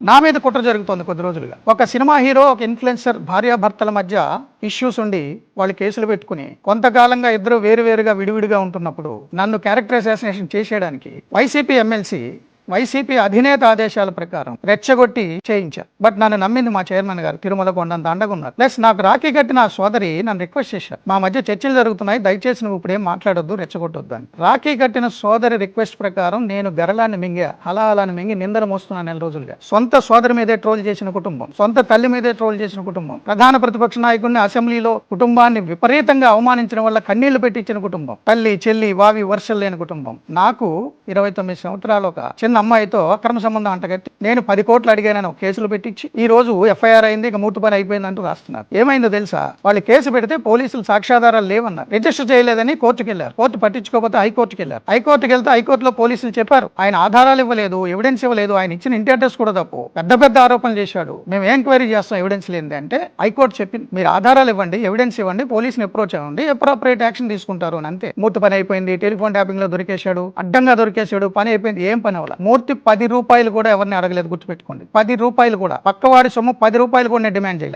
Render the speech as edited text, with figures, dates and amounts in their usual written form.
నా మీద కుట్ర జరుగుతోంది కొద్ది రోజులుగా. ఒక సినిమా హీరో, ఒక ఇన్‌ఫ్లుయెన్సర్ భార్యాభర్తల మధ్య ఇష్యూస్ ఉండి వాళ్ళు కేసులు పెట్టుకుని కొంతకాలంగా ఇద్దరు వేరువేరుగా విడివిడిగా ఉంటున్నప్పుడు నన్ను క్యారెక్టర్ అసాసినేషన్ చేసేయడానికి వైసీపీ అధినేత ఆదేశాల ప్రకారం రెచ్చగొట్టి చేయించారు. బట్ నన్ను నమ్మింది మా చైర్మన్ గారు, తిరుమల కొండంత అండగా ఉన్నారు. ప్లస్ నాకు రాఖీ కట్టిన ఆ సోదరి నన్ను రిక్వెస్ట్ చేశారు, మా మధ్య చర్చలు జరుగుతున్నాయి, దయచేసి నువ్వు ఇప్పుడేం మాట్లాడొద్దు, రెచ్చగొట్టొద్దు అని. రాఖీ కట్టిన సోదరి రిక్వెస్ట్ ప్రకారం నేను గరళాన్ని మింగా, హలాలాన్ని మింగి నిందలు మోస్తున్నాను నెల రోజులుగా. సొంత సోదరి మీదే ట్రోల్ చేసిన కుటుంబం, సొంత తల్లి మీదే ట్రోల్ చేసిన కుటుంబం, ప్రధాన ప్రతిపక్ష నాయకుడిని అసెంబ్లీలో కుటుంబాన్ని విపరీతంగా అవమానించడం వల్ల కన్నీళ్లు పెట్టించిన కుటుంబం, తల్లి చెల్లి వావి వర్షలు లేని కుటుంబం. నాకు 29 సంవత్సరాలు ఒక చిన్న అమ్మాయితో అక్రమ సంబంధం అంటగట్టి నేను 10 కోట్లు అడిగానని కేసులు పెట్టించి ఈ రోజు ఎఫ్ఐఆర్ అయింది, ఇక మూర్తి పని అయిపోయింది అంటూ రాస్తున్నారు. ఏమైందో తెలుసా? వాళ్ళు కేసు పెడితే పోలీసులు సాక్ష్యాధారాలు లేవన్నారు, రిజిస్టర్ చేయలేదని కోర్టుకు వెళ్ళారు. కోర్టు పట్టించుకోకపోతే హైకోర్టుకి వెళ్ళారు. హైకోర్టుకి వెళ్తే హైకోర్టులో పోలీసులు చెప్పారు ఆయన ఆధారాలు ఇవ్వలేదు, ఎవిడెన్స్ ఇవ్వలేదు, ఆయన ఇచ్చిన ఇంటి అడ్రస్ కూడా తప్పు, పెద్ద పెద్ద ఆరోపణలు చేశాడు, మేము ఎంక్వైరీ చేస్తాం ఎవిడెన్స్ లేనిది అంటే హైకోర్టు చెప్పింది మీరు ఆధారాలు ఇవ్వండి, ఎవిడెన్స్ ఇవ్వండి, పోలీసుని అప్రోచ్ అవ్వండి, అప్రోప్రియేట్ యాక్షన్ తీసుకుంటారు అని. అంతే. మూర్తి పని అయిపోయింది, టెలిఫోన్ ట్యాపింగ్ లో దొరికేశాడు, అడ్డంగా దొరికేశాడు, పని అయిపోయింది. ఏం పని అవ్వాలి? మూర్తి 10 రూపాయలు కూడా ఎవరిని అడగలేదు, గుర్తుపెట్టుకోండి. 10 రూపాయలు కూడా, పక్కవాడి సొమ్ము 10 రూపాయలు కూడా నేను డిమాండ్ చేయలేదు.